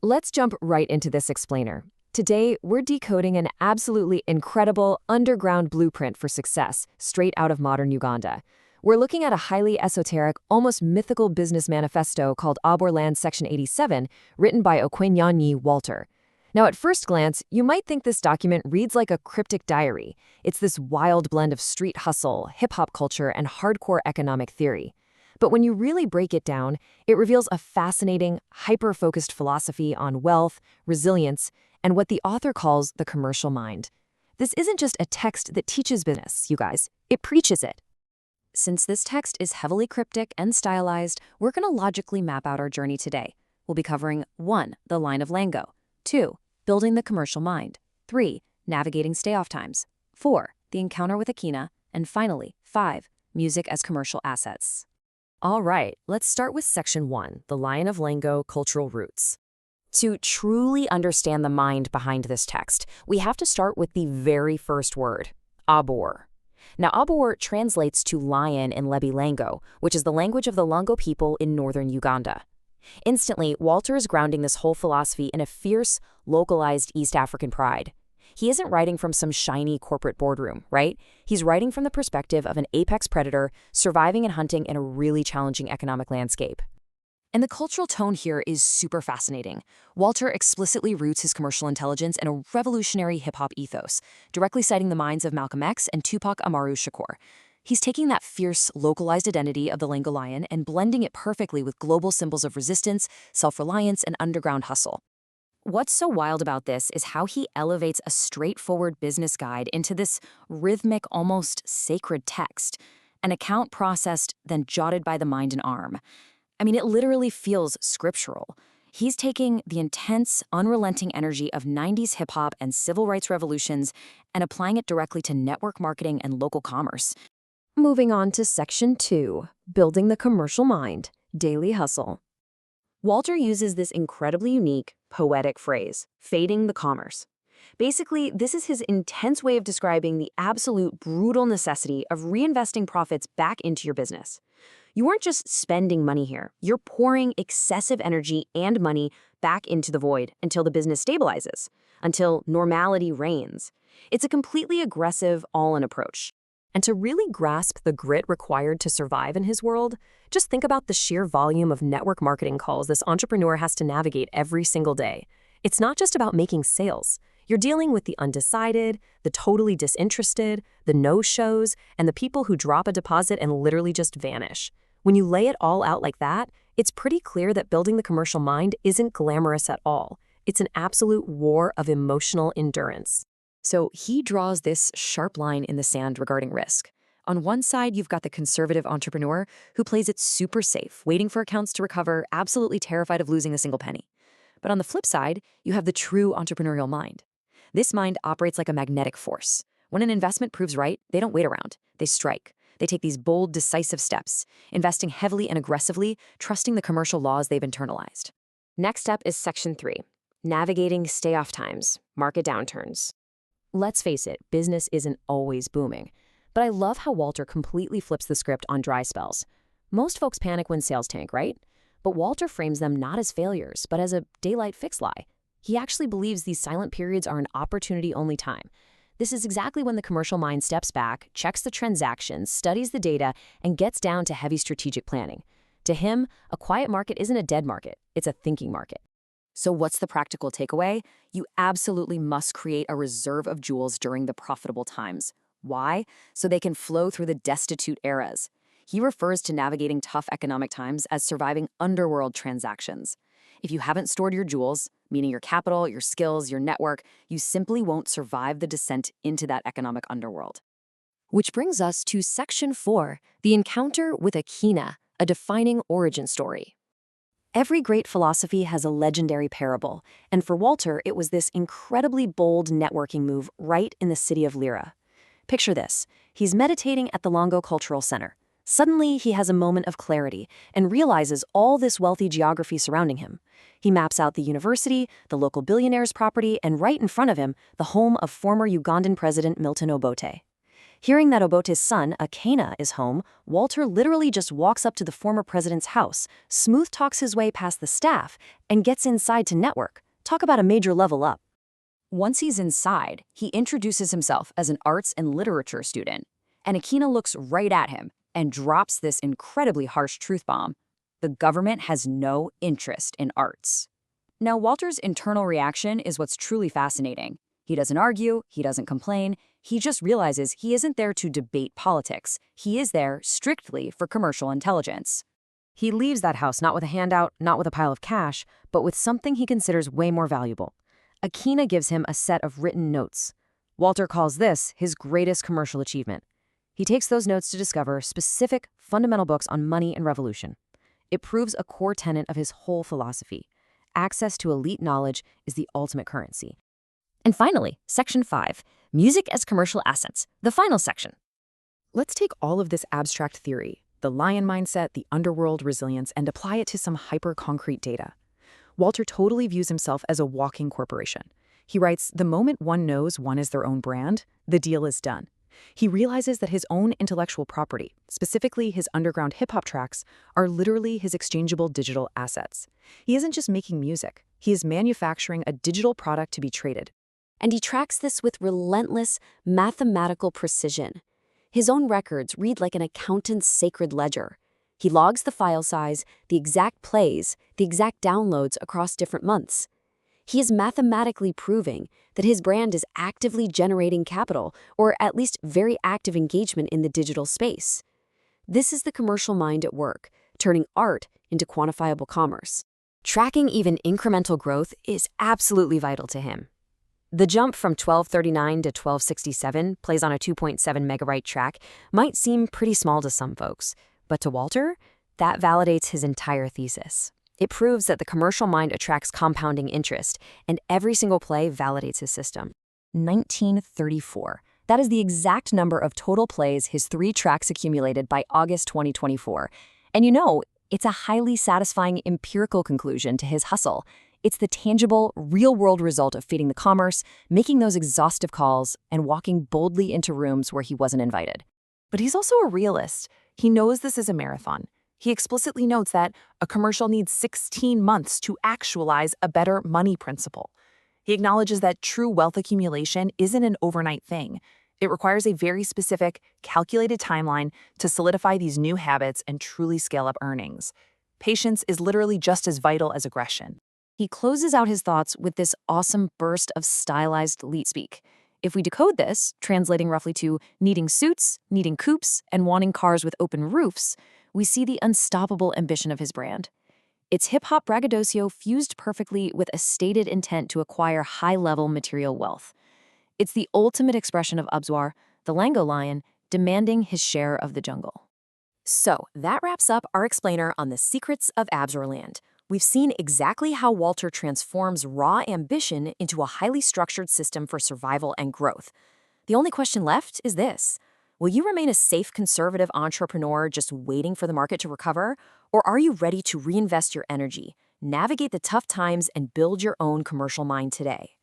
Let's jump right into this explainer. Today, we're decoding an absolutely incredible underground blueprint for success straight out of modern Uganda. We're looking at a highly esoteric, almost mythical business manifesto called Abwor Land Section 87, written by Okwenyanyi Walter. Now, at first glance, you might think this document reads like a cryptic diary. It's this wild blend of street hustle, hip-hop culture, and hardcore economic theory. But when you really break it down, it reveals a fascinating, hyper-focused philosophy on wealth, resilience, and what the author calls the commercial mind. This isn't just a text that teaches business, you guys. It preaches it. Since this text is heavily cryptic and stylized, we're going to logically map out our journey today. We'll be covering 1. The line of Lango, 2. Building the commercial mind, 3. Navigating stay-off times, 4. The encounter with Akina, and finally, 5. Music as commercial assets. All right, let's start with Section 1, the Lion of Lango Cultural Roots. To truly understand the mind behind this text, we have to start with the very first word, Abwor. Now, Abwor translates to lion in Lebi Lango, which is the language of the Lango people in northern Uganda. Instantly, Walter is grounding this whole philosophy in a fierce, localized East African pride. He isn't writing from some shiny corporate boardroom, right? He's writing from the perspective of an apex predator surviving and hunting in a really challenging economic landscape. And the cultural tone here is super fascinating. Walter explicitly roots his commercial intelligence in a revolutionary hip-hop ethos, directly citing the minds of Malcolm X and Tupac Amaru Shakur. He's taking that fierce, localized identity of the Lango lion and blending it perfectly with global symbols of resistance, self-reliance, and underground hustle. What's so wild about this is how he elevates a straightforward business guide into this rhythmic, almost sacred text, an account processed, then jotted by the mind and arm. I mean, it literally feels scriptural. He's taking the intense, unrelenting energy of 90s hip-hop and civil rights revolutions and applying it directly to network marketing and local commerce. Moving on to Section 2, Building the Commercial Mind, Daily Hustle. Walter uses this incredibly unique, poetic phrase, fading the commerce. Basically, this is his intense way of describing the absolute brutal necessity of reinvesting profits back into your business. You aren't just spending money here, you're pouring excessive energy and money back into the void until the business stabilizes, until normality reigns. It's a completely aggressive, all-in approach. And to really grasp the grit required to survive in his world, just think about the sheer volume of network marketing calls this entrepreneur has to navigate every single day. It's not just about making sales. You're dealing with the undecided, the totally disinterested, the no-shows, and the people who drop a deposit and literally just vanish. When you lay it all out like that, it's pretty clear that building the commercial mind isn't glamorous at all. It's an absolute war of emotional endurance. So he draws this sharp line in the sand regarding risk. On one side, you've got the conservative entrepreneur who plays it super safe, waiting for accounts to recover, absolutely terrified of losing a single penny. But on the flip side, you have the true entrepreneurial mind. This mind operates like a magnetic force. When an investment proves right, they don't wait around. They strike. They take these bold, decisive steps, investing heavily and aggressively, trusting the commercial laws they've internalized. Next up is Section 3, Navigating Stay-Off Times, Market Downturns. Let's face it, business isn't always booming. But I love how Walter completely flips the script on dry spells. Most folks panic when sales tank, right? But Walter frames them not as failures, but as a daylight fix lie. He actually believes these silent periods are an opportunity-only time. This is exactly when the commercial mind steps back, checks the transactions, studies the data, and gets down to heavy strategic planning. To him, a quiet market isn't a dead market, it's a thinking market. So what's the practical takeaway? You absolutely must create a reserve of jewels during the profitable times. Why? So they can flow through the destitute eras. He refers to navigating tough economic times as surviving underworld transactions. If you haven't stored your jewels, meaning your capital, your skills, your network, you simply won't survive the descent into that economic underworld. Which brings us to Section 4, the encounter with Akina, a defining origin story. Every great philosophy has a legendary parable, and for Walter, it was this incredibly bold networking move right in the city of Lyra. Picture this. He's meditating at the Lango Cultural Center. Suddenly, he has a moment of clarity and realizes all this wealthy geography surrounding him. He maps out the university, the local billionaire's property, and right in front of him, the home of former Ugandan President Milton Obote. Hearing that Obote's son, Akena, is home, Walter literally just walks up to the former president's house, smooth talks his way past the staff, and gets inside to network. Talk about a major level up. Once he's inside, he introduces himself as an arts and literature student, and Akena looks right at him and drops this incredibly harsh truth bomb. The government has no interest in arts. Now, Walter's internal reaction is what's truly fascinating. He doesn't argue, he doesn't complain, he just realizes he isn't there to debate politics. He is there strictly for commercial intelligence. He leaves that house not with a handout, not with a pile of cash, but with something he considers way more valuable. Akena gives him a set of written notes. Walter calls this his greatest commercial achievement. He takes those notes to discover specific, fundamental books on money and revolution. It proves a core tenet of his whole philosophy. Access to elite knowledge is the ultimate currency. And finally, Section 5, Music as Commercial Assets, the final section. Let's take all of this abstract theory, the lion mindset, the underworld resilience, and apply it to some hyper-concrete data. Walter totally views himself as a walking corporation. He writes, the moment one knows one is their own brand, the deal is done. He realizes that his own intellectual property, specifically his underground hip-hop tracks, are literally his exchangeable digital assets. He isn't just making music. He is manufacturing a digital product to be traded. And he tracks this with relentless mathematical precision. His own records read like an accountant's sacred ledger. He logs the file size, the exact plays, the exact downloads across different months. He is mathematically proving that his brand is actively generating capital, or at least very active engagement in the digital space. This is the commercial mind at work, turning art into quantifiable commerce. Tracking even incremental growth is absolutely vital to him. The jump from 1239 to 1267 plays on a 2.7 megabyte track might seem pretty small to some folks, but to Walter, that validates his entire thesis. It proves that the commercial mind attracts compounding interest, and every single play validates his system. 1934. That is the exact number of total plays his 3 tracks accumulated by August 2024. And it's a highly satisfying empirical conclusion to his hustle. It's the tangible, real-world result of feeding the commerce, making those exhaustive calls, and walking boldly into rooms where he wasn't invited. But he's also a realist. He knows this is a marathon. He explicitly notes that a commercial needs 16 months to actualize a better money principle. He acknowledges that true wealth accumulation isn't an overnight thing. It requires a very specific, calculated timeline to solidify these new habits and truly scale up earnings. Patience is literally just as vital as aggression. He closes out his thoughts with this awesome burst of stylized leet speak. If we decode this, translating roughly to needing suits, needing coupes, and wanting cars with open roofs, we see the unstoppable ambition of his brand. It's hip-hop braggadocio fused perfectly with a stated intent to acquire high-level material wealth. It's the ultimate expression of Abwor, the Lango lion, demanding his share of the jungle. So, that wraps up our explainer on the secrets of Abworland. We've seen exactly how Walter transforms raw ambition into a highly structured system for survival and growth. The only question left is this. Will you remain a safe, conservative entrepreneur just waiting for the market to recover? Or are you ready to reinvest your energy, navigate the tough times, and build your own commercial mind today?